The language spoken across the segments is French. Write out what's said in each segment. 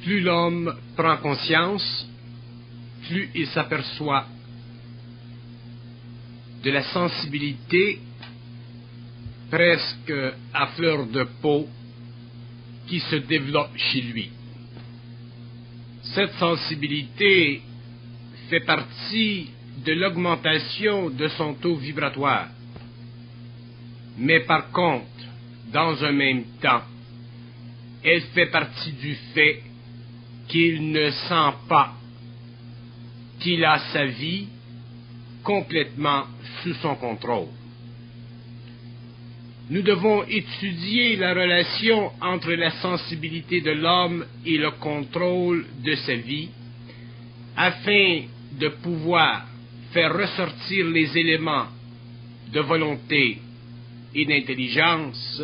Plus l'homme prend conscience, plus il s'aperçoit de la sensibilité presque à fleur de peau qui se développe chez lui. Cette sensibilité fait partie de l'augmentation de son taux vibratoire. Mais par contre, dans un même temps, elle fait partie du fait qu'il ne sent pas qu'il a sa vie complètement sous son contrôle. Nous devons étudier la relation entre la sensibilité de l'homme et le contrôle de sa vie afin de pouvoir faire ressortir les éléments de volonté et d'intelligence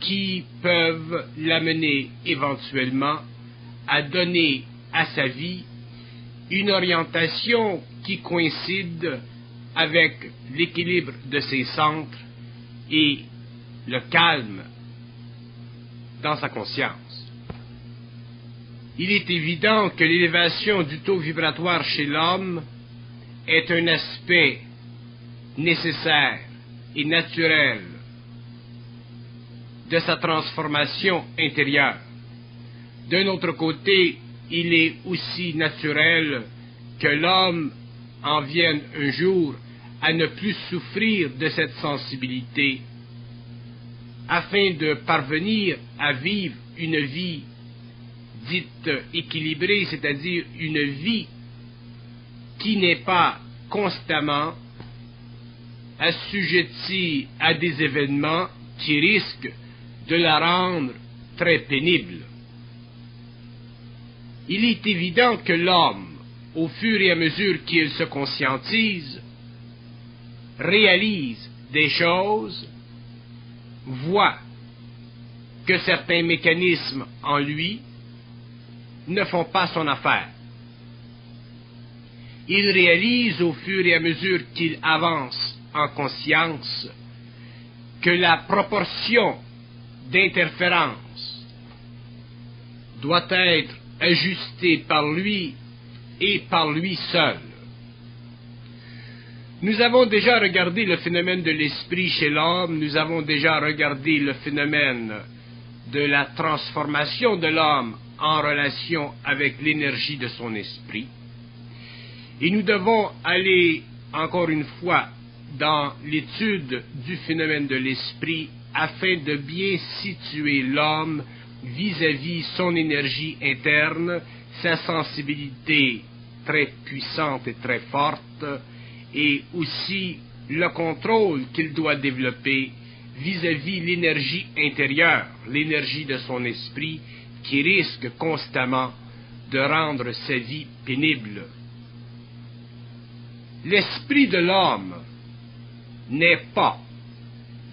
qui peuvent l'amener éventuellement à donner à sa vie une orientation qui coïncide avec l'équilibre de ses centres et le calme dans sa conscience. Il est évident que l'élévation du taux vibratoire chez l'homme est un aspect nécessaire et naturel de sa transformation intérieure. D'un autre côté, il est aussi naturel que l'homme en vienne un jour à ne plus souffrir de cette sensibilité, afin de parvenir à vivre une vie dite équilibrée, c'est-à-dire une vie qui n'est pas constamment assujettie à des événements qui risquent de la rendre très pénible. Il est évident que l'homme, au fur et à mesure qu'il se conscientise, réalise des choses, voit que certains mécanismes en lui ne font pas son affaire. Il réalise au fur et à mesure qu'il avance en conscience que la proportion d'interférence doit être ajustée par lui et par lui seul. Nous avons déjà regardé le phénomène de l'esprit chez l'homme, nous avons déjà regardé le phénomène de la transformation de l'homme en relation avec l'énergie de son esprit. Et nous devons aller encore une fois dans l'étude du phénomène de l'esprit afin de bien situer l'homme vis-à-vis son énergie interne, sa sensibilité très puissante et très forte, et aussi le contrôle qu'il doit développer vis-à-vis l'énergie intérieure, l'énergie de son esprit, qui risque constamment de rendre sa vie pénible. L'esprit de l'homme n'est pas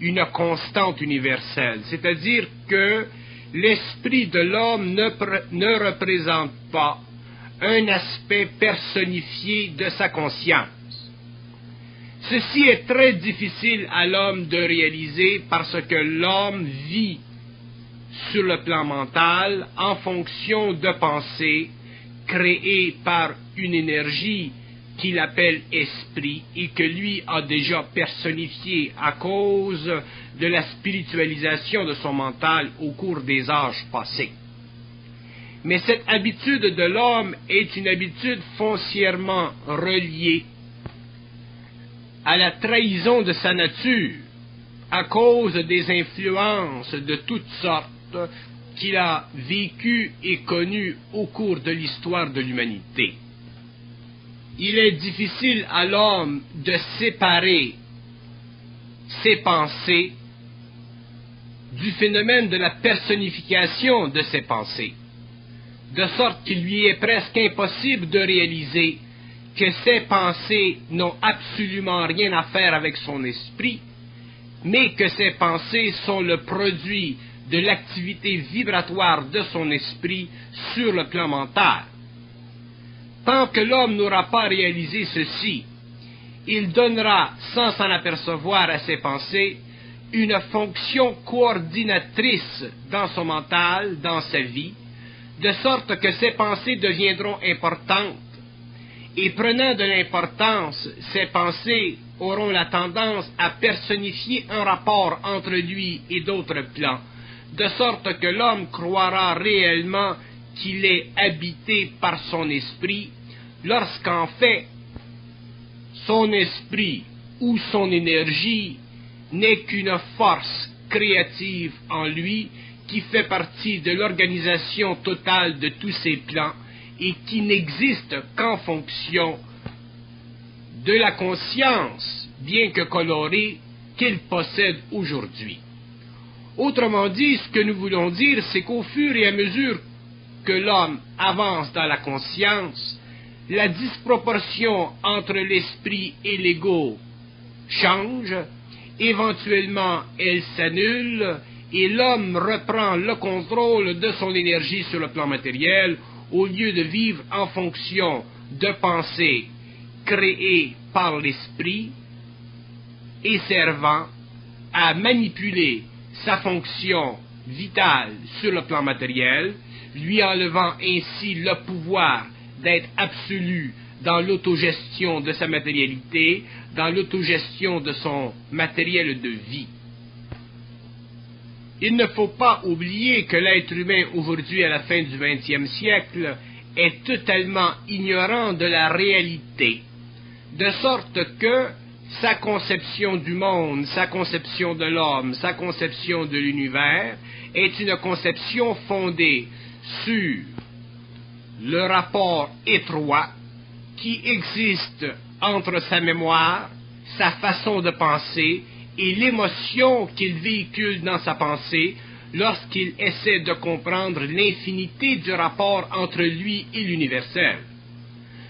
une constante universelle, c'est-à-dire que l'esprit de l'homme ne représente pas un aspect personnifié de sa conscience. Ceci est très difficile à l'homme de réaliser parce que l'homme vit sur le plan mental en fonction de pensées créées par une énergie qu'il appelle esprit et que lui a déjà personnifié à cause de la spiritualisation de son mental au cours des âges passés. Mais cette habitude de l'homme est une habitude foncièrement reliée à la trahison de sa nature, à cause des influences de toutes sortes qu'il a vécues et connues au cours de l'histoire de l'humanité. Il est difficile à l'homme de séparer ses pensées du phénomène de la personnification de ses pensées, de sorte qu'il lui est presque impossible de réaliser que ses pensées n'ont absolument rien à faire avec son esprit, mais que ses pensées sont le produit de l'activité vibratoire de son esprit sur le plan mental. Tant que l'homme n'aura pas réalisé ceci, il donnera, sans s'en apercevoir à ses pensées, une fonction coordinatrice dans son mental, dans sa vie, de sorte que ces pensées deviendront importantes. Et prenant de l'importance, ces pensées auront la tendance à personnifier un rapport entre lui et d'autres plans, de sorte que l'homme croira réellement qu'il est habité par son esprit, lorsqu'en fait, son esprit ou son énergie n'est qu'une force créative en lui qui fait partie de l'organisation totale de tous ces plans et qui n'existe qu'en fonction de la conscience, bien que colorée, qu'il possède aujourd'hui. Autrement dit, ce que nous voulons dire, c'est qu'au fur et à mesure que l'homme avance dans la conscience, la disproportion entre l'esprit et l'ego change, éventuellement elle s'annule, et l'homme reprend le contrôle de son énergie sur le plan matériel, au lieu de vivre en fonction de pensées créées par l'esprit et servant à manipuler sa fonction vitale sur le plan matériel, lui enlevant ainsi le pouvoir d'être absolu dans l'autogestion de sa matérialité, dans l'autogestion de son matériel de vie. Il ne faut pas oublier que l'être humain aujourd'hui, à la fin du XXe siècle, est totalement ignorant de la réalité, de sorte que sa conception du monde, sa conception de l'homme, sa conception de l'univers est une conception fondée sur le rapport étroit qui existe entre sa mémoire, sa façon de penser et l'émotion qu'il véhicule dans sa pensée lorsqu'il essaie de comprendre l'infinité du rapport entre lui et l'universel.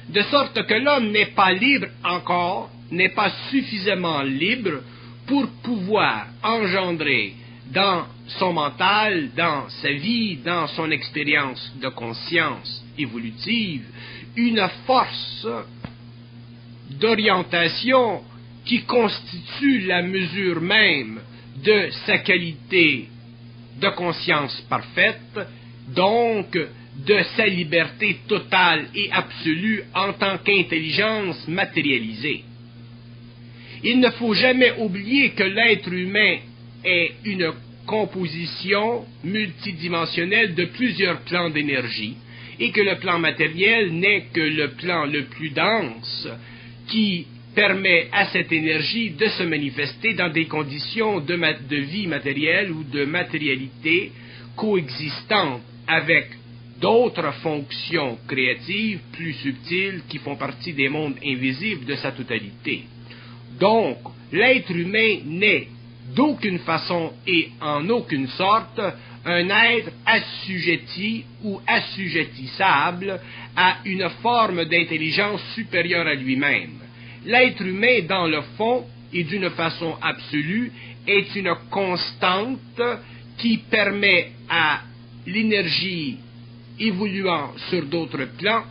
De sorte que l'homme n'est pas libre encore, n'est pas suffisamment libre pour pouvoir engendrer dans son mental, dans sa vie, dans son expérience de conscience évolutive, une force d'orientation qui constitue la mesure même de sa qualité de conscience parfaite, donc de sa liberté totale et absolue en tant qu'intelligence matérialisée. Il ne faut jamais oublier que l'être humain est une composition multidimensionnelle de plusieurs plans d'énergie et que le plan matériel n'est que le plan le plus dense qui permet à cette énergie de se manifester dans des conditions de vie matérielle ou de matérialité coexistantes avec d'autres fonctions créatives plus subtiles qui font partie des mondes invisibles de sa totalité. Donc, l'être humain n'est d'aucune façon et en aucune sorte un être assujetti ou assujettissable à une forme d'intelligence supérieure à lui-même. L'être humain, dans le fond, et d'une façon absolue, est une constante qui permet à l'énergie évoluant sur d'autres plans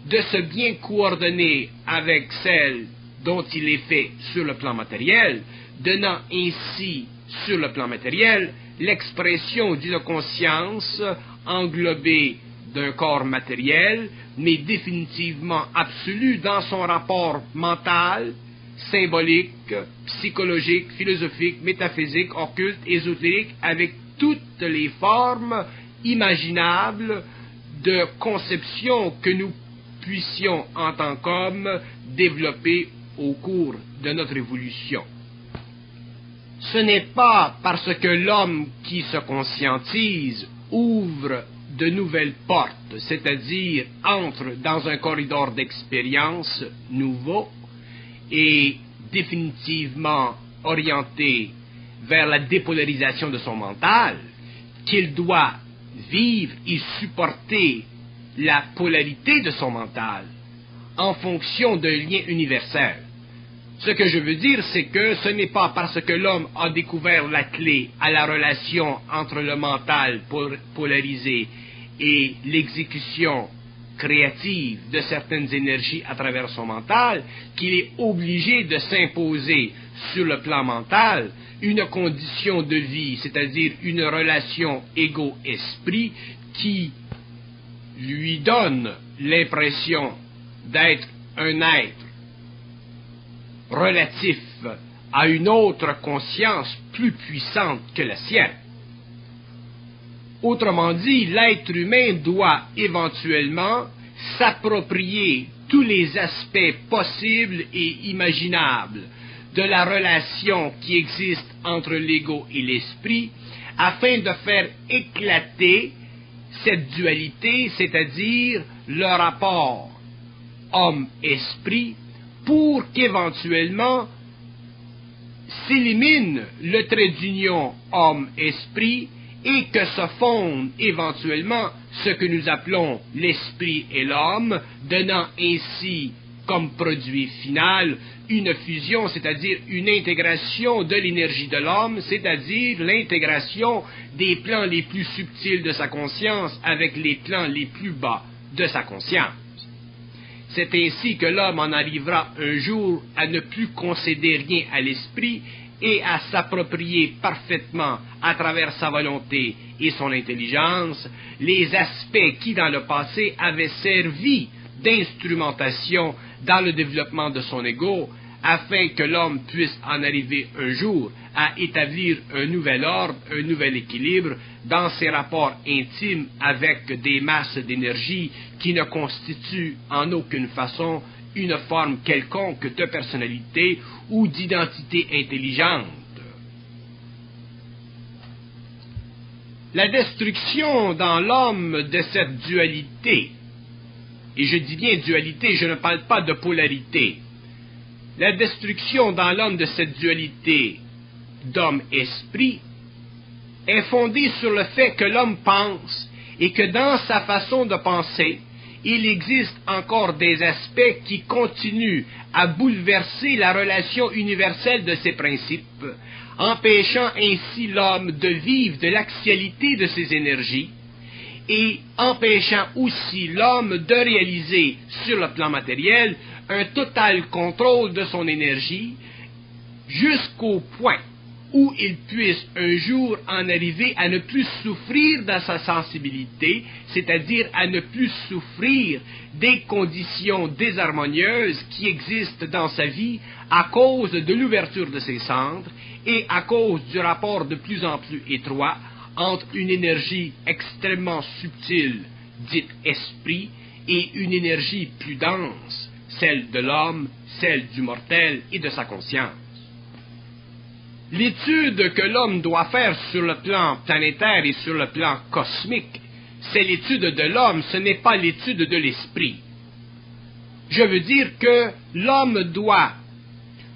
de se bien coordonner avec celle dont il est fait sur le plan matériel, donnant ainsi sur le plan matériel l'expression d'une conscience englobée d'un corps matériel, mais définitivement absolu dans son rapport mental, symbolique, psychologique, philosophique, métaphysique, occulte, ésotérique, avec toutes les formes imaginables de conception que nous puissions, en tant qu'hommes, développer au cours de notre évolution. Ce n'est pas parce que l'homme qui se conscientise ouvre de nouvelles portes, c'est-à-dire entre dans un corridor d'expérience nouveau et définitivement orienté vers la dépolarisation de son mental, qu'il doit vivre et supporter la polarité de son mental en fonction d'un lien universel. Ce que je veux dire, c'est que ce n'est pas parce que l'homme a découvert la clé à la relation entre le mental polarisé et l'exécution créative de certaines énergies à travers son mental qu'il est obligé de s'imposer sur le plan mental une condition de vie, c'est-à-dire une relation égo-esprit qui lui donne l'impression d'être un être relatif à une autre conscience plus puissante que la sienne. Autrement dit, l'être humain doit éventuellement s'approprier tous les aspects possibles et imaginables de la relation qui existe entre l'ego et l'esprit, afin de faire éclater cette dualité, c'est-à-dire le rapport homme-esprit, pour qu'éventuellement s'élimine le trait d'union homme-esprit et que se fonde éventuellement ce que nous appelons l'esprit et l'homme, donnant ainsi comme produit final une fusion, c'est-à-dire une intégration de l'énergie de l'homme, c'est-à-dire l'intégration des plans les plus subtils de sa conscience avec les plans les plus bas de sa conscience. C'est ainsi que l'homme en arrivera un jour à ne plus concéder rien à l'esprit et à s'approprier parfaitement, à travers sa volonté et son intelligence, les aspects qui dans le passé avaient servi d'instrumentation dans le développement de son ego, afin que l'homme puisse en arriver un jour à établir un nouvel ordre, un nouvel équilibre dans ses rapports intimes avec des masses d'énergie qui ne constituent en aucune façon une forme quelconque de personnalité ou d'identité intelligente. La destruction dans l'homme de cette dualité, et je dis bien dualité, je ne parle pas de polarité, la destruction dans l'homme de cette dualité d'homme-esprit est fondée sur le fait que l'homme pense et que dans sa façon de penser, il existe encore des aspects qui continuent à bouleverser la relation universelle de ses principes, empêchant ainsi l'homme de vivre de l'axialité de ses énergies et empêchant aussi l'homme de réaliser sur le plan matériel un total contrôle de son énergie jusqu'au point où il puisse un jour en arriver à ne plus souffrir dans sa sensibilité, c'est-à-dire à ne plus souffrir des conditions désharmonieuses qui existent dans sa vie à cause de l'ouverture de ses centres et à cause du rapport de plus en plus étroit entre une énergie extrêmement subtile, dite esprit, et une énergie plus dense, celle de l'homme, celle du mortel et de sa conscience. L'étude que l'homme doit faire sur le plan planétaire et sur le plan cosmique, c'est l'étude de l'homme, ce n'est pas l'étude de l'esprit. Je veux dire que l'homme doit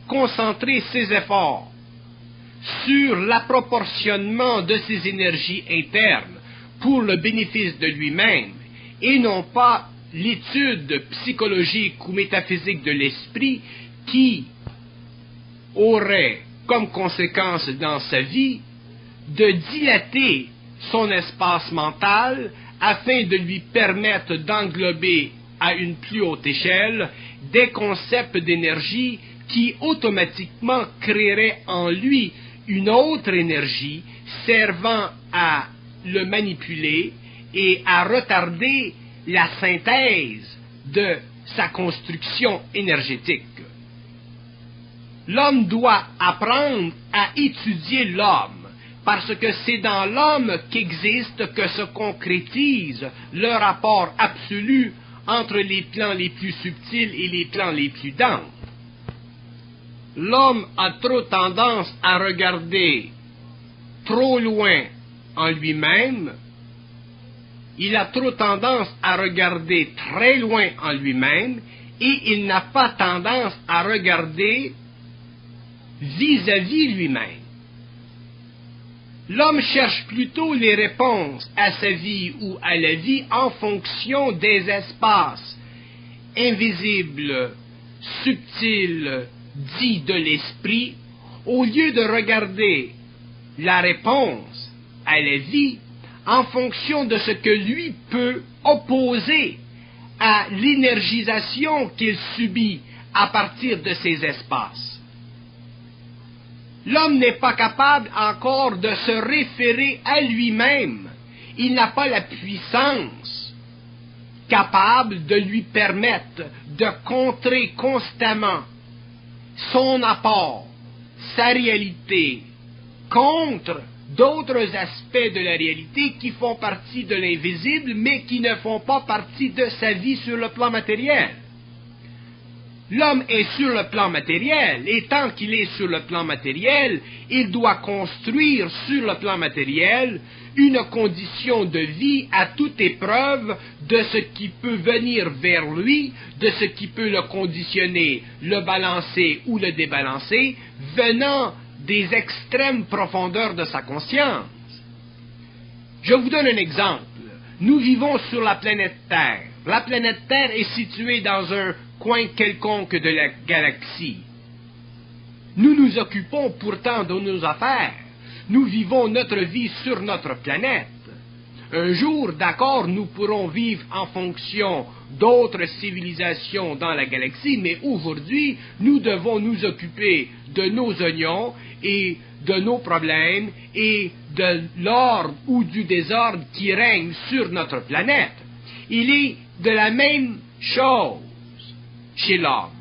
concentrer ses efforts sur l'approportionnement de ses énergies internes pour le bénéfice de lui-même et non pas l'étude psychologique ou métaphysique de l'esprit qui aurait comme conséquence dans sa vie de dilater son espace mental afin de lui permettre d'englober à une plus haute échelle des concepts d'énergie qui automatiquement créeraient en lui une autre énergie servant à le manipuler et à retarder la synthèse de sa construction énergétique. L'homme doit apprendre à étudier l'homme, parce que c'est dans l'homme qu'existe, que se concrétise le rapport absolu entre les plans les plus subtils et les plans les plus denses. L'homme a trop tendance à regarder trop loin en lui-même, il a trop tendance à regarder très loin en lui-même, et il n'a pas tendance à regarder vis-à-vis lui-même. L'homme cherche plutôt les réponses à sa vie ou à la vie en fonction des espaces invisibles, subtils, dits de l'esprit, au lieu de regarder la réponse à la vie en fonction de ce que lui peut opposer à l'énergisation qu'il subit à partir de ces espaces. L'homme n'est pas capable encore de se référer à lui-même. Il n'a pas la puissance capable de lui permettre de contrer constamment son apport, sa réalité, contre d'autres aspects de la réalité qui font partie de l'invisible, mais qui ne font pas partie de sa vie sur le plan matériel. L'homme est sur le plan matériel, et tant qu'il est sur le plan matériel, il doit construire sur le plan matériel une condition de vie à toute épreuve de ce qui peut venir vers lui, de ce qui peut le conditionner, le balancer ou le débalancer, venant des extrêmes profondeurs de sa conscience. Je vous donne un exemple. Nous vivons sur la planète Terre. La planète Terre est située dans un coin quelconque de la galaxie. Nous nous occupons pourtant de nos affaires. Nous vivons notre vie sur notre planète. Un jour, d'accord, nous pourrons vivre en fonction d'autres civilisations dans la galaxie, mais aujourd'hui, nous devons nous occuper de nos oignons et de nos problèmes et de l'ordre ou du désordre qui règne sur notre planète. Il est de la même chose chez l'homme.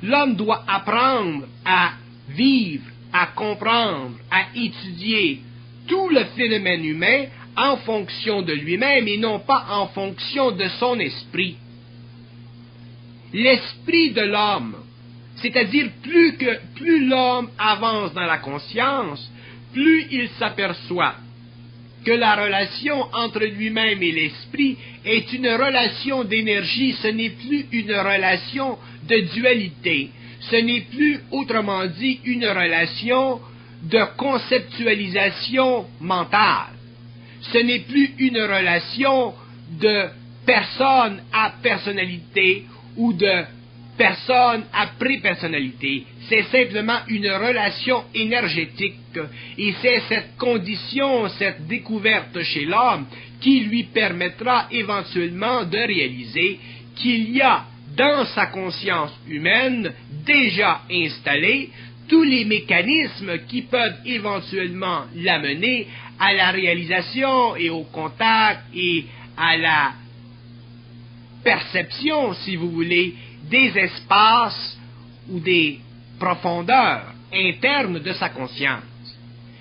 L'homme doit apprendre à vivre, à comprendre, à étudier tout le phénomène humain en fonction de lui-même et non pas en fonction de son esprit. L'esprit de l'homme, c'est-à-dire plus l'homme avance dans la conscience, plus il s'aperçoit que la relation entre lui-même et l'esprit est une relation d'énergie, ce n'est plus une relation de dualité, ce n'est plus, autrement dit, une relation de conceptualisation mentale. Ce n'est plus une relation de personne à personnalité ou de personne à prépersonnalité. C'est simplement une relation énergétique. Et c'est cette condition, cette découverte chez l'homme qui lui permettra éventuellement de réaliser qu'il y a dans sa conscience humaine déjà installés tous les mécanismes qui peuvent éventuellement l'amener à la réalisation et au contact et à la perception, si vous voulez, des espaces ou des profondeurs internes de sa conscience.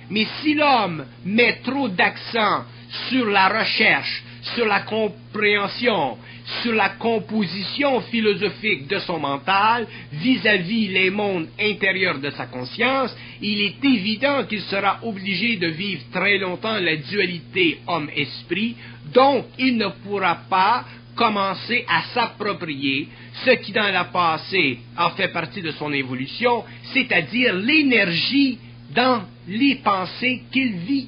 Mais si l'homme met trop d'accent sur la recherche, sur la compréhension, sur la composition philosophique de son mental vis-à-vis les mondes intérieurs de sa conscience, il est évident qu'il sera obligé de vivre très longtemps la dualité homme-esprit, donc il ne pourra pas commencer à s'approprier ce qui dans le passé a fait partie de son évolution, c'est-à-dire l'énergie dans les pensées qu'il vit.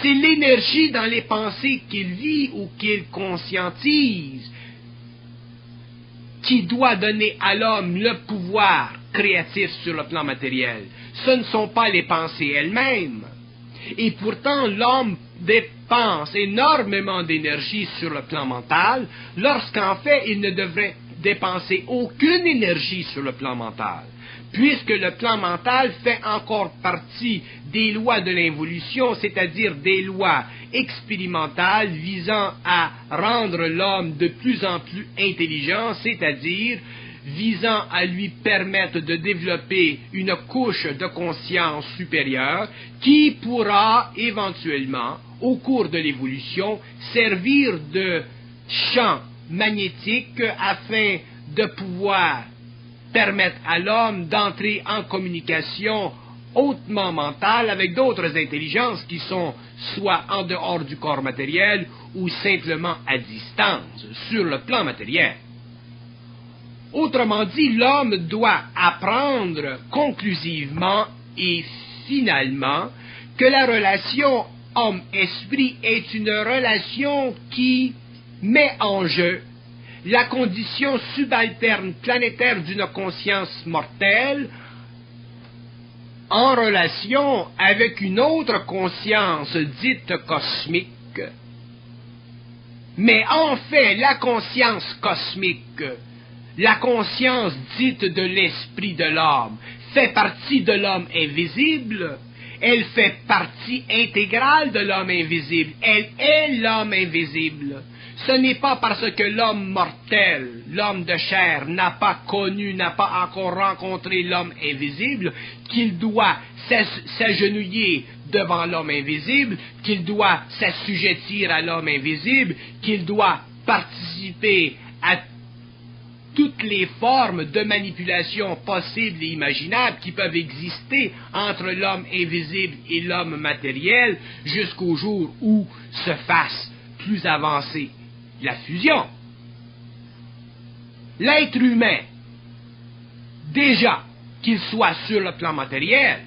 C'est l'énergie dans les pensées qu'il vit ou qu'il conscientise qui doit donner à l'homme le pouvoir créatif sur le plan matériel. Ce ne sont pas les pensées elles-mêmes. Et pourtant, l'homme dépense énormément d'énergie sur le plan mental, lorsqu'en fait, il ne devrait dépenser aucune énergie sur le plan mental, puisque le plan mental fait encore partie des lois de l'involution, c'est-à-dire des lois expérimentales visant à rendre l'homme de plus en plus intelligent, c'est-à-dire visant à lui permettre de développer une couche de conscience supérieure qui pourra éventuellement, au cours de l'évolution, servir de champ magnétique afin de pouvoir permettre à l'homme d'entrer en communication hautement mentale avec d'autres intelligences qui sont soit en dehors du corps matériel ou simplement à distance, sur le plan matériel. Autrement dit, l'homme doit apprendre conclusivement et finalement que la relation homme-esprit est une relation qui met en jeu la condition subalterne planétaire d'une conscience mortelle en relation avec une autre conscience dite cosmique. Mais en fait, la conscience cosmique, la conscience dite de l'esprit de l'homme, fait partie de l'homme invisible, elle fait partie intégrale de l'homme invisible, elle est l'homme invisible. Ce n'est pas parce que l'homme mortel, l'homme de chair, n'a pas connu, n'a pas encore rencontré l'homme invisible, qu'il doit s'agenouiller devant l'homme invisible, qu'il doit s'assujettir à l'homme invisible, qu'il doit participer à toutes les formes de manipulation possibles et imaginables qui peuvent exister entre l'homme invisible et l'homme matériel jusqu'au jour où se fasse plus avancée la fusion. L'être humain, déjà qu'il soit sur le plan matériel,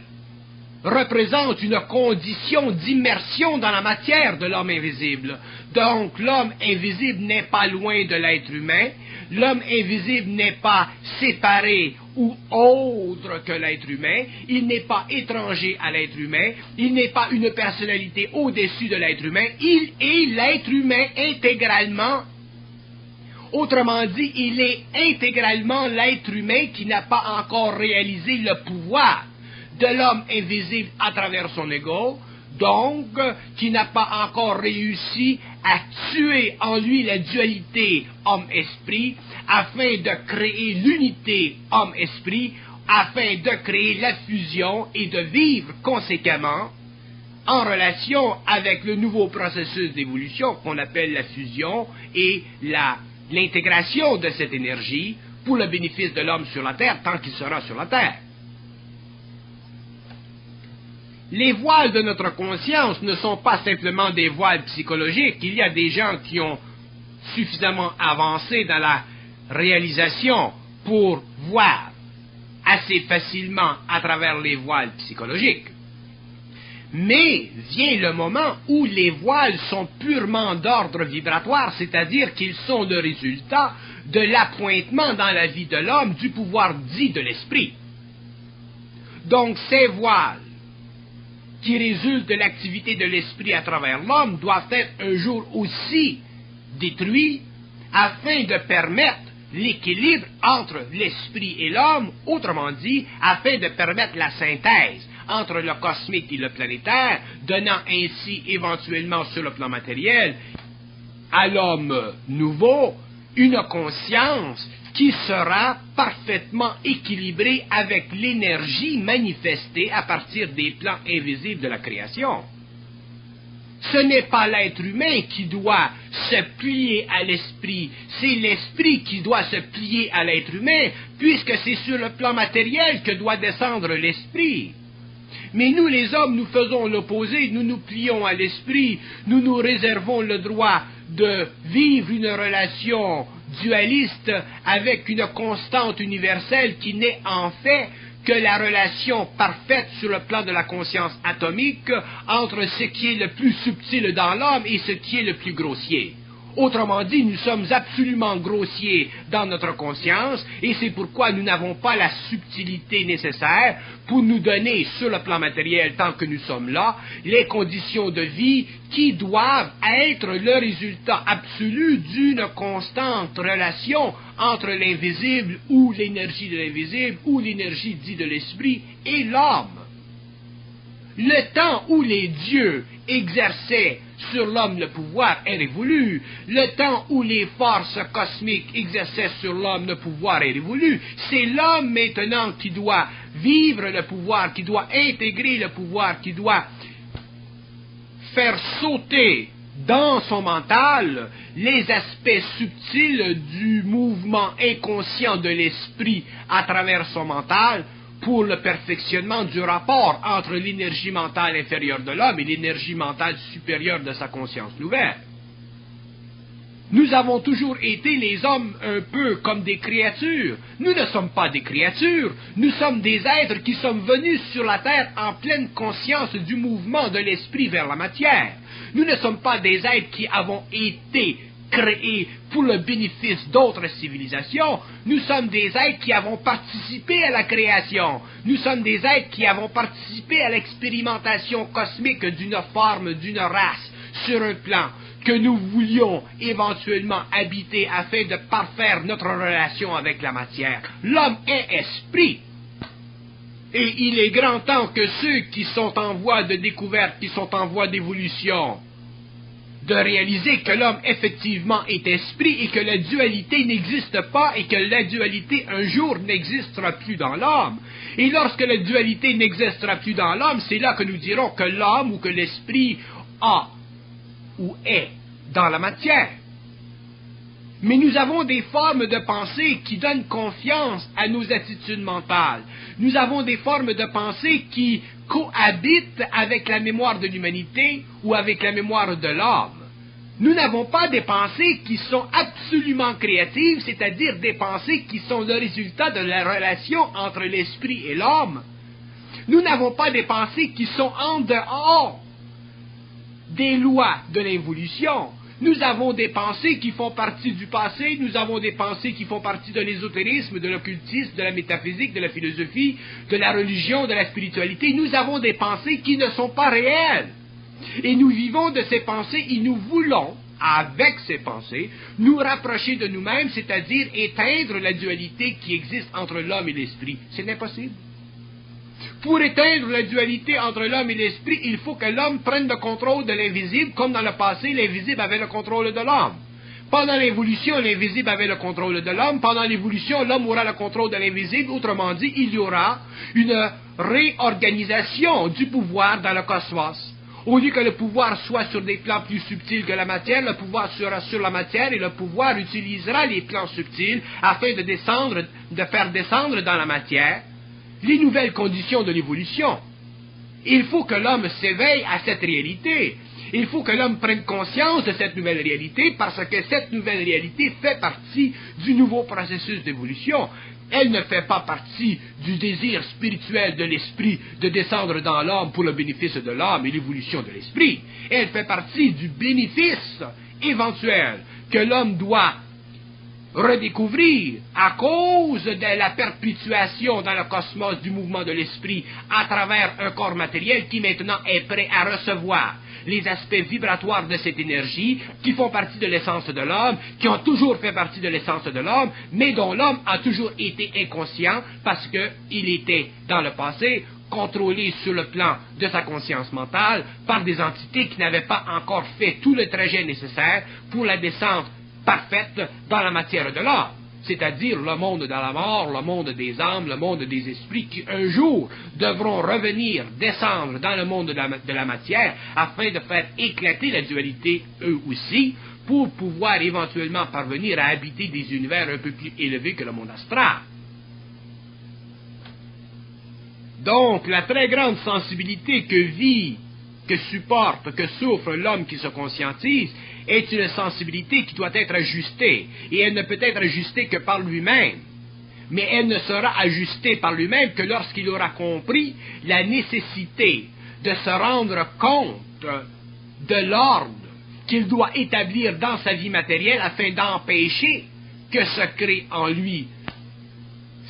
représente une condition d'immersion dans la matière de l'homme invisible. Donc l'homme invisible n'est pas loin de l'être humain, l'homme invisible n'est pas séparé ou autre que l'être humain, il n'est pas étranger à l'être humain, il n'est pas une personnalité au-dessus de l'être humain, il est l'être humain intégralement. Autrement dit, il est intégralement l'être humain qui n'a pas encore réalisé le pouvoir de l'homme invisible à travers son ego, donc qui n'a pas encore réussi à tuer en lui la dualité homme-esprit, afin de créer l'unité homme-esprit, afin de créer la fusion et de vivre conséquemment en relation avec le nouveau processus d'évolution qu'on appelle la fusion et l'intégration de cette énergie pour le bénéfice de l'homme sur la Terre tant qu'il sera sur la Terre. Les voiles de notre conscience ne sont pas simplement des voiles psychologiques. Il y a des gens qui ont suffisamment avancé dans la réalisation pour voir assez facilement à travers les voiles psychologiques. Mais vient le moment où les voiles sont purement d'ordre vibratoire, c'est-à-dire qu'ils sont le résultat de l'appointement dans la vie de l'homme du pouvoir dit de l'esprit. Donc ces voiles qui résultent de l'activité de l'esprit à travers l'homme doivent être un jour aussi détruits afin de permettre l'équilibre entre l'esprit et l'homme, autrement dit, afin de permettre la synthèse entre le cosmique et le planétaire, donnant ainsi éventuellement sur le plan matériel à l'homme nouveau une conscience qui sera parfaitement équilibrée avec l'énergie manifestée à partir des plans invisibles de la création. Ce n'est pas l'être humain qui doit se plier à l'esprit, c'est l'esprit qui doit se plier à l'être humain, puisque c'est sur le plan matériel que doit descendre l'esprit. Mais nous, les hommes, nous faisons l'opposé, nous nous plions à l'esprit, nous nous réservons le droit de vivre une relation dualiste avec une constante universelle qui n'est en fait que la relation parfaite sur le plan de la conscience atomique entre ce qui est le plus subtil dans l'homme et ce qui est le plus grossier. Autrement dit, nous sommes absolument grossiers dans notre conscience et c'est pourquoi nous n'avons pas la subtilité nécessaire pour nous donner sur le plan matériel, tant que nous sommes là, les conditions de vie qui doivent être le résultat absolu d'une constante relation entre l'invisible ou l'énergie de l'invisible ou l'énergie dite de l'esprit et l'homme. Le temps où les dieux exerçaient sur l'homme le pouvoir est révolu. Le temps où les forces cosmiques exerçaient sur l'homme le pouvoir est révolu. C'est l'homme maintenant qui doit vivre le pouvoir, qui doit intégrer le pouvoir, qui doit faire sauter dans son mental les aspects subtils du mouvement inconscient de l'esprit à travers son mental pour le perfectionnement du rapport entre l'énergie mentale inférieure de l'homme et l'énergie mentale supérieure de sa conscience nouvelle. Nous avons toujours été les hommes un peu comme des créatures. Nous ne sommes pas des créatures, nous sommes des êtres qui sommes venus sur la terre en pleine conscience du mouvement de l'esprit vers la matière. Nous ne sommes pas des êtres qui avons été créés pour le bénéfice d'autres civilisations. Nous sommes des êtres qui avons participé à la création. Nous sommes des êtres qui avons participé à l'expérimentation cosmique d'une forme, d'une race, sur un plan que nous voulions éventuellement habiter afin de parfaire notre relation avec la matière. L'homme est esprit. Et il est grand temps que ceux qui sont en voie de découverte, qui sont en voie d'évolution, de réaliser que l'homme effectivement est esprit et que la dualité n'existe pas et que la dualité un jour n'existera plus dans l'homme. Et lorsque la dualité n'existera plus dans l'homme, c'est là que nous dirons que l'homme ou que l'esprit a ou est dans la matière. Mais nous avons des formes de pensée qui donnent confiance à nos attitudes mentales. Nous avons des formes de pensée qui cohabitent avec la mémoire de l'humanité ou avec la mémoire de l'homme. Nous n'avons pas des pensées qui sont absolument créatives, c'est-à-dire des pensées qui sont le résultat de la relation entre l'esprit et l'homme. Nous n'avons pas des pensées qui sont en dehors des lois de l'évolution. Nous avons des pensées qui font partie du passé, nous avons des pensées qui font partie de l'ésotérisme, de l'occultisme, de la métaphysique, de la philosophie, de la religion, de la spiritualité. Nous avons des pensées qui ne sont pas réelles. Et nous vivons de ces pensées et nous voulons, avec ces pensées, nous rapprocher de nous-mêmes, c'est-à-dire éteindre la dualité qui existe entre l'homme et l'esprit. C'est impossible. Pour éteindre la dualité entre l'homme et l'esprit, il faut que l'homme prenne le contrôle de l'invisible, comme dans le passé, l'invisible avait le contrôle de l'homme. Pendant l'évolution, l'invisible avait le contrôle de l'homme. Pendant l'évolution, l'homme aura le contrôle de l'invisible. Autrement dit, il y aura une réorganisation du pouvoir dans le cosmos. Au lieu que le pouvoir soit sur des plans plus subtils que la matière, le pouvoir sera sur la matière et le pouvoir utilisera les plans subtils afin de faire descendre dans la matière les nouvelles conditions de l'évolution. Il faut que l'homme s'éveille à cette réalité. Il faut que l'homme prenne conscience de cette nouvelle réalité parce que cette nouvelle réalité fait partie du nouveau processus d'évolution. Elle ne fait pas partie du désir spirituel de l'esprit de descendre dans l'homme pour le bénéfice de l'homme et l'évolution de l'esprit. Elle fait partie du bénéfice éventuel que l'homme doit redécouvrir à cause de la perpétuation dans le cosmos du mouvement de l'esprit à travers un corps matériel qui maintenant est prêt à recevoir les aspects vibratoires de cette énergie qui font partie de l'essence de l'homme, qui ont toujours fait partie de l'essence de l'homme, mais dont l'homme a toujours été inconscient parce qu'il était dans le passé contrôlé sur le plan de sa conscience mentale par des entités qui n'avaient pas encore fait tout le trajet nécessaire pour la descente parfaite dans la matière de l'homme, c'est-à-dire le monde de la mort, le monde des âmes, le monde des esprits qui un jour devront revenir, descendre dans le monde de la matière afin de faire éclater la dualité eux aussi pour pouvoir éventuellement parvenir à habiter des univers un peu plus élevés que le monde astral. Donc, la très grande sensibilité que supporte, que souffre l'homme qui se conscientise, est une sensibilité qui doit être ajustée. Et elle ne peut être ajustée que par lui-même. Mais elle ne sera ajustée par lui-même que lorsqu'il aura compris la nécessité de se rendre compte de l'ordre qu'il doit établir dans sa vie matérielle afin d'empêcher que se créent en lui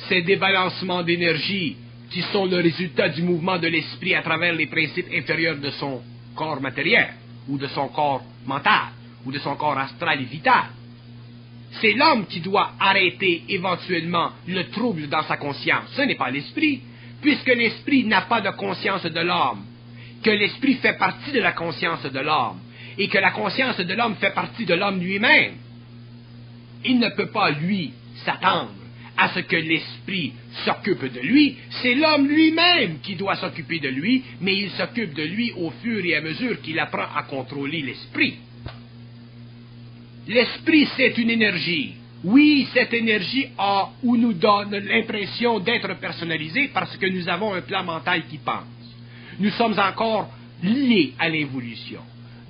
ces débalancements d'énergie qui sont le résultat du mouvement de l'esprit à travers les principes inférieurs de son corps matériel, ou de son corps mental, ou de son corps astral et vital. C'est l'homme qui doit arrêter éventuellement le trouble dans sa conscience. Ce n'est pas l'esprit, puisque l'esprit n'a pas de conscience de l'homme, que l'esprit fait partie de la conscience de l'homme, et que la conscience de l'homme fait partie de l'homme lui-même. Il ne peut pas, lui, s'attendre à ce que l'esprit s'occupe de lui. C'est l'homme lui-même qui doit s'occuper de lui, mais il s'occupe de lui au fur et à mesure qu'il apprend à contrôler l'esprit. L'esprit, c'est une énergie. Oui, cette énergie a ou nous donne l'impression d'être personnalisée parce que nous avons un plan mental qui pense. Nous sommes encore liés à l'évolution.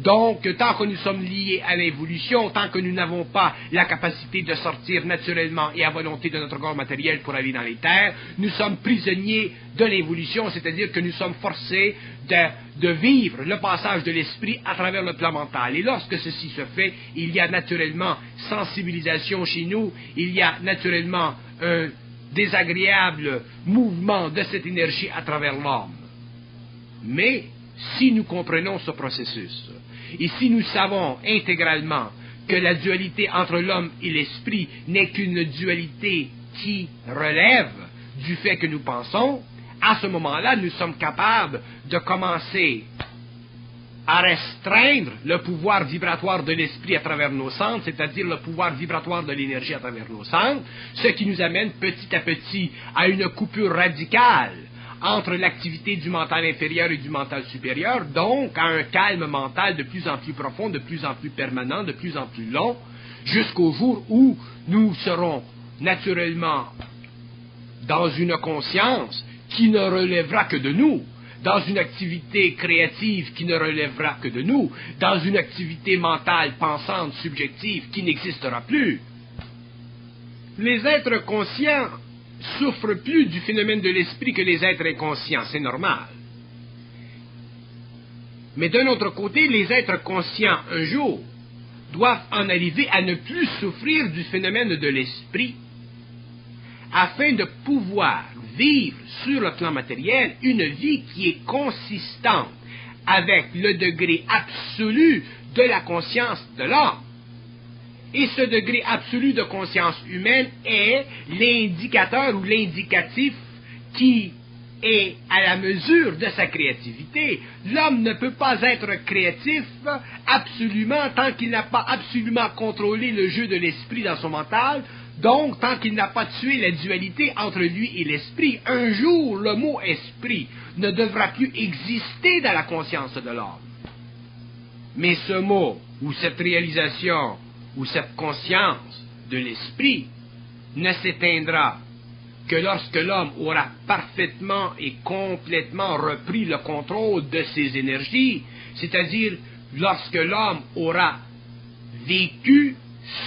Donc, tant que nous sommes liés à l'évolution, tant que nous n'avons pas la capacité de sortir naturellement et à volonté de notre corps matériel pour aller dans les terres, nous sommes prisonniers de l'évolution, c'est-à-dire que nous sommes forcés de vivre le passage de l'esprit à travers le plan mental. Et lorsque ceci se fait, il y a naturellement sensibilisation chez nous, il y a naturellement un désagréable mouvement de cette énergie à travers l'homme. Mais, si nous comprenons ce processus, et si nous savons intégralement que la dualité entre l'homme et l'esprit n'est qu'une dualité qui relève du fait que nous pensons, à ce moment-là, nous sommes capables de commencer à restreindre le pouvoir vibratoire de l'esprit à travers nos centres, c'est-à-dire le pouvoir vibratoire de l'énergie à travers nos centres, ce qui nous amène petit à petit à une coupure radicale entre l'activité du mental inférieur et du mental supérieur, donc à un calme mental de plus en plus profond, de plus en plus permanent, de plus en plus long, jusqu'au jour où nous serons naturellement dans une conscience qui ne relèvera que de nous, dans une activité créative qui ne relèvera que de nous, dans une activité mentale, pensante, subjective qui n'existera plus. Les êtres conscients souffrent plus du phénomène de l'esprit que les êtres inconscients, c'est normal. Mais d'un autre côté, les êtres conscients, un jour, doivent en arriver à ne plus souffrir du phénomène de l'esprit, afin de pouvoir vivre sur le plan matériel une vie qui est consistante avec le degré absolu de la conscience de l'homme. Et ce degré absolu de conscience humaine est l'indicateur ou l'indicatif qui est à la mesure de sa créativité. L'homme ne peut pas être créatif absolument tant qu'il n'a pas absolument contrôlé le jeu de l'esprit dans son mental, donc tant qu'il n'a pas tué la dualité entre lui et l'esprit. Un jour, le mot « esprit » ne devra plus exister dans la conscience de l'homme. Mais ce mot, ou cette réalisation, ou cette conscience de l'esprit ne s'éteindra que lorsque l'homme aura parfaitement et complètement repris le contrôle de ses énergies, c'est-à-dire lorsque l'homme aura vécu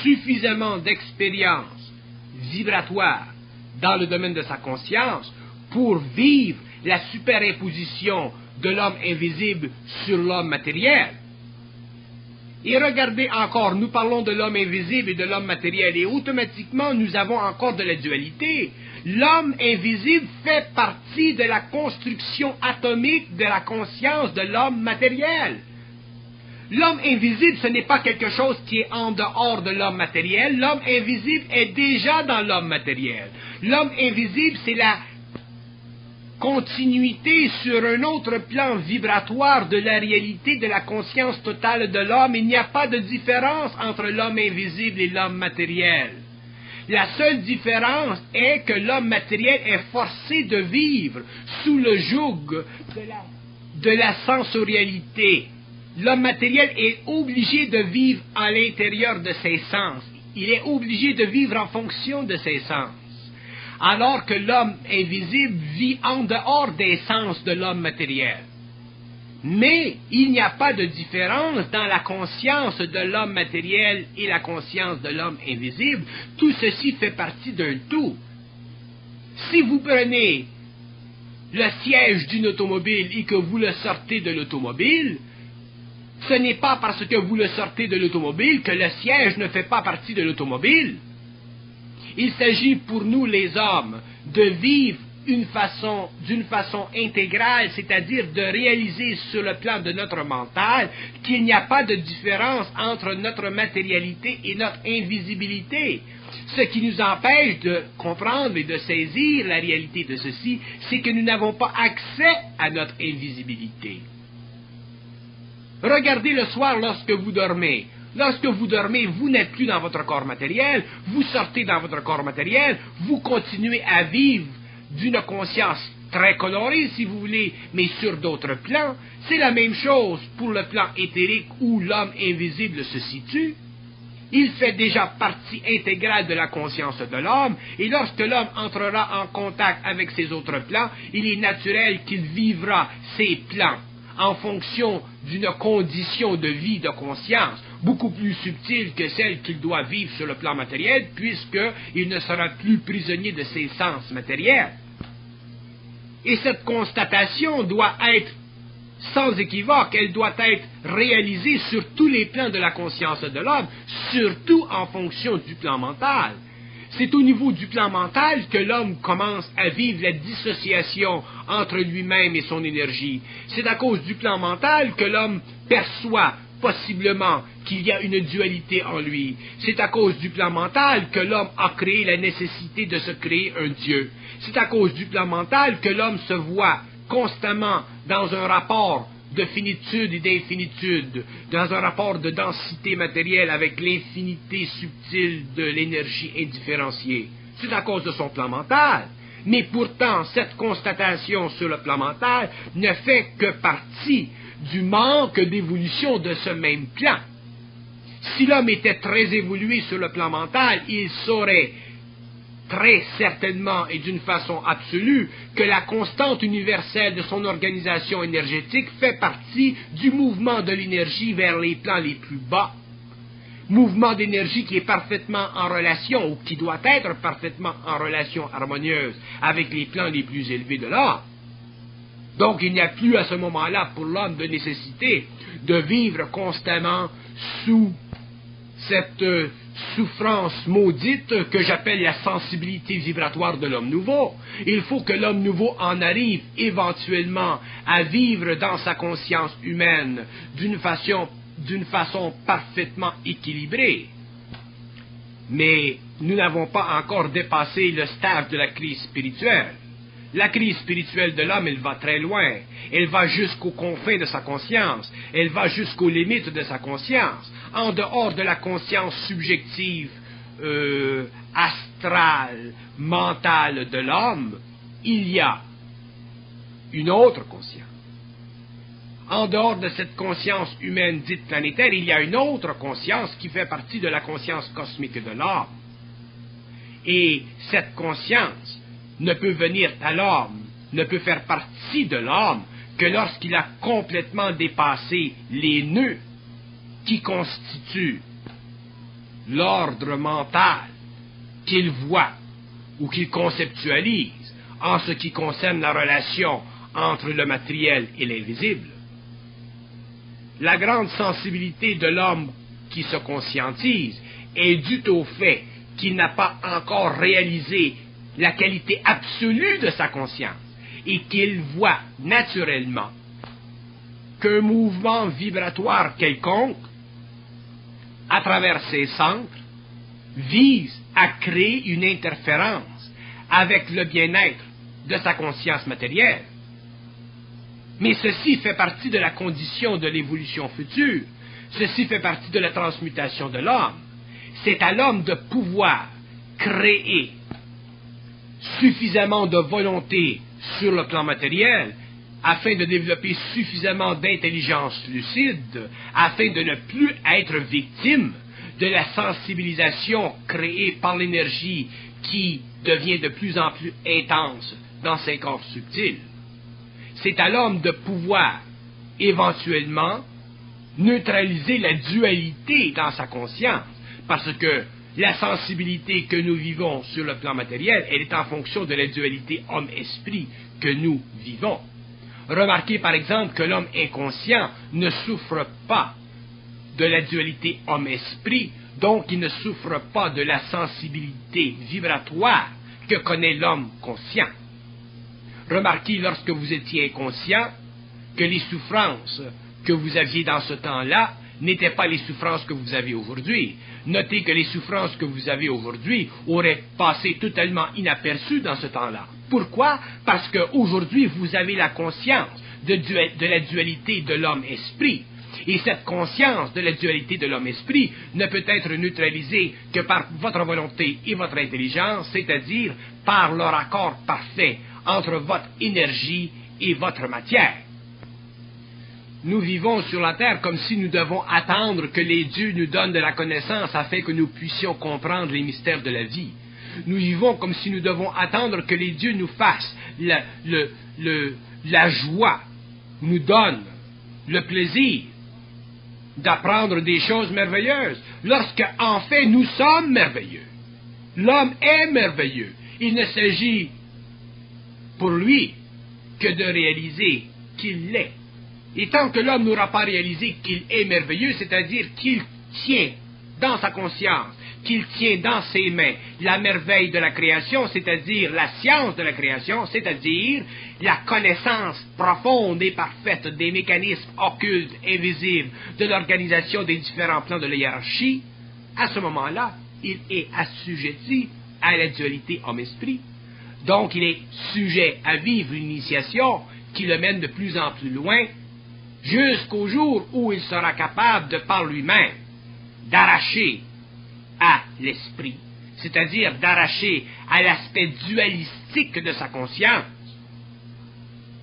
suffisamment d'expériences vibratoires dans le domaine de sa conscience pour vivre la superimposition de l'homme invisible sur l'homme matériel. Et regardez encore, nous parlons de l'homme invisible et de l'homme matériel, et automatiquement nous avons encore de la dualité. L'homme invisible fait partie de la construction atomique de la conscience de l'homme matériel. L'homme invisible, ce n'est pas quelque chose qui est en dehors de l'homme matériel. L'homme invisible est déjà dans l'homme matériel. L'homme invisible, c'est la continuité sur un autre plan vibratoire de la réalité de la conscience totale de l'homme. Il n'y a pas de différence entre l'homme invisible et l'homme matériel. La seule différence est que l'homme matériel est forcé de vivre sous le joug de la sensorialité. L'homme matériel est obligé de vivre à l'intérieur de ses sens. Il est obligé de vivre en fonction de ses sens. Alors que l'homme invisible vit en dehors des sens de l'homme matériel. Mais il n'y a pas de différence dans la conscience de l'homme matériel et la conscience de l'homme invisible. Tout ceci fait partie d'un tout. Si vous prenez le siège d'une automobile et que vous le sortez de l'automobile, ce n'est pas parce que vous le sortez de l'automobile que le siège ne fait pas partie de l'automobile. Il s'agit pour nous les hommes de vivre d'une façon intégrale, c'est-à-dire de réaliser sur le plan de notre mental qu'il n'y a pas de différence entre notre matérialité et notre invisibilité. Ce qui nous empêche de comprendre et de saisir la réalité de ceci, c'est que nous n'avons pas accès à notre invisibilité. Regardez le soir lorsque vous dormez. Lorsque vous dormez, vous n'êtes plus dans votre corps matériel, vous sortez dans votre corps matériel, vous continuez à vivre d'une conscience très colorée, si vous voulez, mais sur d'autres plans. C'est la même chose pour le plan éthérique où l'homme invisible se situe. Il fait déjà partie intégrale de la conscience de l'homme, et lorsque l'homme entrera en contact avec ces autres plans, il est naturel qu'il vivra ces plans en fonction d'une condition de vie de conscience beaucoup plus subtile que celle qu'il doit vivre sur le plan matériel, puisqu'il ne sera plus prisonnier de ses sens matériels. Et cette constatation doit être sans équivoque, elle doit être réalisée sur tous les plans de la conscience de l'homme, surtout en fonction du plan mental. C'est au niveau du plan mental que l'homme commence à vivre la dissociation entre lui-même et son énergie. C'est à cause du plan mental que l'homme perçoit possiblement qu'il y a une dualité en lui. C'est à cause du plan mental que l'homme a créé la nécessité de se créer un Dieu. C'est à cause du plan mental que l'homme se voit constamment dans un rapport de finitude et d'infinitude, dans un rapport de densité matérielle avec l'infinité subtile de l'énergie indifférenciée. C'est à cause de son plan mental. Mais pourtant, cette constatation sur le plan mental ne fait que partie du manque d'évolution de ce même plan. Si l'homme était très évolué sur le plan mental, il saurait très certainement et d'une façon absolue que la constante universelle de son organisation énergétique fait partie du mouvement de l'énergie vers les plans les plus bas. Mouvement d'énergie qui est parfaitement en relation, ou qui doit être parfaitement en relation harmonieuse avec les plans les plus élevés de l'homme. Donc il n'y a plus à ce moment-là pour l'homme de nécessité de vivre constamment sous cette souffrance maudite que j'appelle la sensibilité vibratoire de l'homme nouveau. Il faut que l'homme nouveau en arrive éventuellement à vivre dans sa conscience humaine d'une façon parfaitement équilibrée. Mais nous n'avons pas encore dépassé le stade de la crise spirituelle. La crise spirituelle de l'homme, elle va très loin. Elle va jusqu'aux confins de sa conscience. Elle va jusqu'aux limites de sa conscience. En dehors de la conscience subjective, astrale, mentale de l'homme, il y a une autre conscience. En dehors de cette conscience humaine dite planétaire, il y a une autre conscience qui fait partie de la conscience cosmique de l'homme. Et cette conscience ne peut venir à l'homme, ne peut faire partie de l'homme que lorsqu'il a complètement dépassé les nœuds qui constituent l'ordre mental qu'il voit ou qu'il conceptualise en ce qui concerne la relation entre le matériel et l'invisible. La grande sensibilité de l'homme qui se conscientise est due au fait qu'il n'a pas encore réalisé la qualité absolue de sa conscience et qu'il voit naturellement qu'un mouvement vibratoire quelconque à travers ses centres vise à créer une interférence avec le bien-être de sa conscience matérielle. Mais ceci fait partie de la condition de l'évolution future. Ceci fait partie de la transmutation de l'homme. C'est à l'homme de pouvoir créer suffisamment de volonté sur le plan matériel afin de développer suffisamment d'intelligence lucide, afin de ne plus être victime de la sensibilisation créée par l'énergie qui devient de plus en plus intense dans ses corps subtils. C'est à l'homme de pouvoir, éventuellement, neutraliser la dualité dans sa conscience, parce que la sensibilité que nous vivons sur le plan matériel, elle est en fonction de la dualité homme-esprit que nous vivons. Remarquez par exemple que l'homme inconscient ne souffre pas de la dualité homme-esprit, donc il ne souffre pas de la sensibilité vibratoire que connaît l'homme conscient. Remarquez lorsque vous étiez inconscient que les souffrances que vous aviez dans ce temps-là n'étaient pas les souffrances que vous avez aujourd'hui. Notez que les souffrances que vous avez aujourd'hui auraient passé totalement inaperçues dans ce temps-là. Pourquoi? Parce qu'aujourd'hui, vous avez la conscience de la dualité de l'homme-esprit. Et cette conscience de la dualité de l'homme-esprit ne peut être neutralisée que par votre volonté et votre intelligence, c'est-à-dire par leur accord parfait entre votre énergie et votre matière. Nous vivons sur la terre comme si nous devons attendre que les dieux nous donnent de la connaissance afin que nous puissions comprendre les mystères de la vie. Nous vivons comme si nous devons attendre que les dieux nous fassent la joie, nous donnent le plaisir d'apprendre des choses merveilleuses, lorsque en fait nous sommes merveilleux. L'homme est merveilleux. Il ne s'agit pour lui que de réaliser qu'il l'est. Et tant que l'homme n'aura pas réalisé qu'il est merveilleux, c'est-à-dire qu'il tient dans sa conscience, qu'il tient dans ses mains la merveille de la création, c'est-à-dire la science de la création, c'est-à-dire la connaissance profonde et parfaite des mécanismes occultes, invisibles, de l'organisation des différents plans de la hiérarchie, à ce moment-là, il est assujetti à la dualité homme-esprit. Donc, il est sujet à vivre une initiation qui le mène de plus en plus loin jusqu'au jour où il sera capable de par lui-même d'arracher à l'esprit, c'est-à-dire d'arracher à l'aspect dualistique de sa conscience,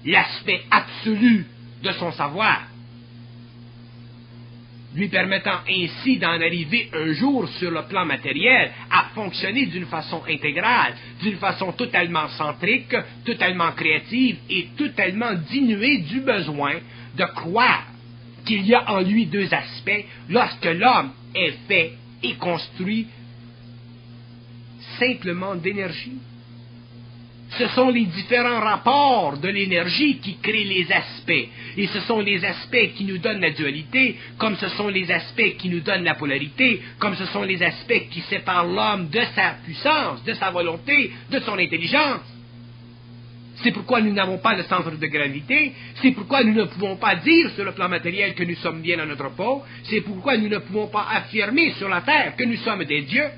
l'aspect absolu de son savoir, lui permettant ainsi d'en arriver un jour sur le plan matériel à fonctionner d'une façon intégrale, d'une façon totalement centrique, totalement créative et totalement dénuée du besoin de croire qu'il y a en lui deux aspects lorsque l'homme est fait et construit simplement d'énergie. Ce sont les différents rapports de l'énergie qui créent les aspects. Et ce sont les aspects qui nous donnent la dualité, comme ce sont les aspects qui nous donnent la polarité, comme ce sont les aspects qui séparent l'homme de sa puissance, de sa volonté, de son intelligence. C'est pourquoi nous n'avons pas de centre de gravité, c'est pourquoi nous ne pouvons pas dire sur le plan matériel que nous sommes bien dans notre peau, c'est pourquoi nous ne pouvons pas affirmer sur la terre que nous sommes des dieux.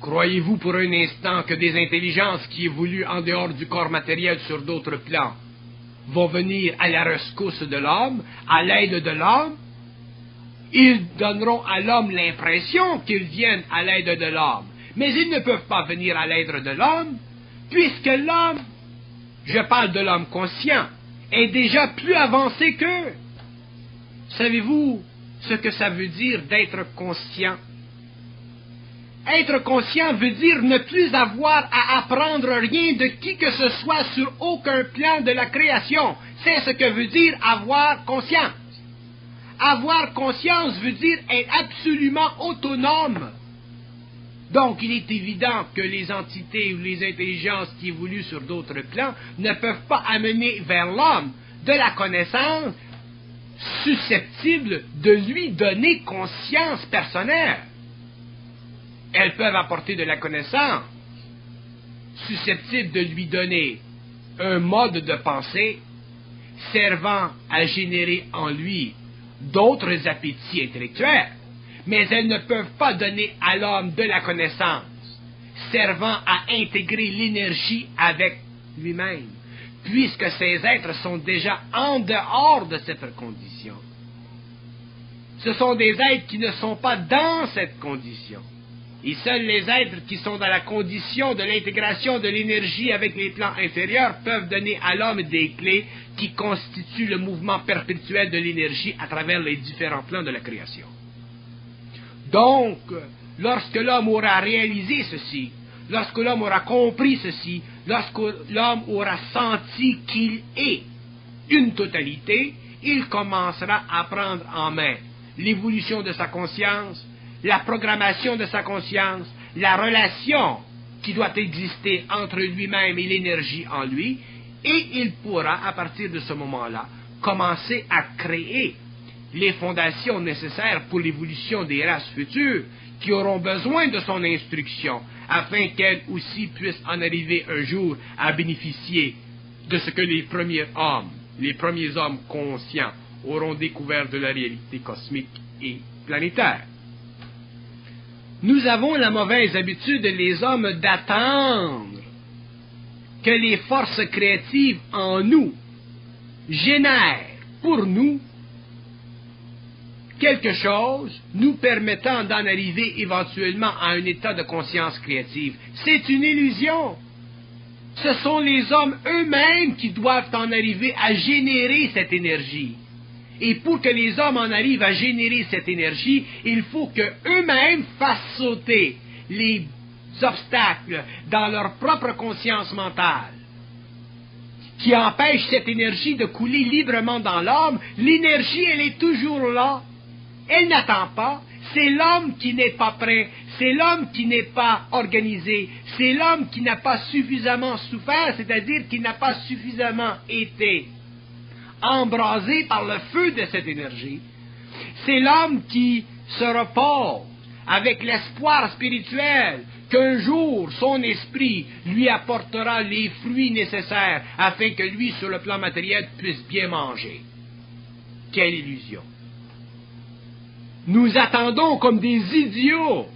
Croyez-vous pour un instant que des intelligences qui évoluent en dehors du corps matériel sur d'autres plans vont venir à la rescousse de l'homme, à l'aide de l'homme? Ils donneront à l'homme l'impression qu'ils viennent à l'aide de l'homme, mais ils ne peuvent pas venir à l'aide de l'homme, puisque l'homme, je parle de l'homme conscient, est déjà plus avancé qu'eux. Savez-vous ce que ça veut dire d'être conscient? Être conscient veut dire ne plus avoir à apprendre rien de qui que ce soit sur aucun plan de la création. C'est ce que veut dire avoir conscience. Avoir conscience veut dire être absolument autonome. Donc, il est évident que les entités ou les intelligences qui évoluent sur d'autres plans ne peuvent pas amener vers l'homme de la connaissance susceptible de lui donner conscience personnelle. Elles peuvent apporter de la connaissance susceptible de lui donner un mode de pensée servant à générer en lui d'autres appétits intellectuels, mais elles ne peuvent pas donner à l'homme de la connaissance servant à intégrer l'énergie avec lui-même, puisque ces êtres sont déjà en dehors de cette condition. Ce sont des êtres qui ne sont pas dans cette condition. Et seuls les êtres qui sont dans la condition de l'intégration de l'énergie avec les plans inférieurs peuvent donner à l'homme des clés qui constituent le mouvement perpétuel de l'énergie à travers les différents plans de la création. Donc, lorsque l'homme aura réalisé ceci, lorsque l'homme aura compris ceci, lorsque l'homme aura senti qu'il est une totalité, il commencera à prendre en main l'évolution de sa conscience, la programmation de sa conscience, la relation qui doit exister entre lui-même et l'énergie en lui, et il pourra, à partir de ce moment-là, commencer à créer les fondations nécessaires pour l'évolution des races futures qui auront besoin de son instruction, afin qu'elles aussi puissent en arriver un jour à bénéficier de ce que les premiers hommes conscients auront découvert de la réalité cosmique et planétaire. Nous avons la mauvaise habitude, les hommes, d'attendre que les forces créatives en nous génèrent pour nous quelque chose nous permettant d'en arriver éventuellement à un état de conscience créative. C'est une illusion. Ce sont les hommes eux-mêmes qui doivent en arriver à générer cette énergie. Et pour que les hommes en arrivent à générer cette énergie, il faut qu'eux-mêmes fassent sauter les obstacles dans leur propre conscience mentale, qui empêchent cette énergie de couler librement dans l'homme. L'énergie, elle est toujours là. Elle n'attend pas. C'est l'homme qui n'est pas prêt. C'est l'homme qui n'est pas organisé. C'est l'homme qui n'a pas suffisamment souffert, c'est-à-dire qui n'a pas suffisamment été embrasé par le feu de cette énergie. C'est l'homme qui se repose avec l'espoir spirituel qu'un jour son esprit lui apportera les fruits nécessaires afin que lui, sur le plan matériel, puisse bien manger. Quelle illusion! Nous attendons comme des idiots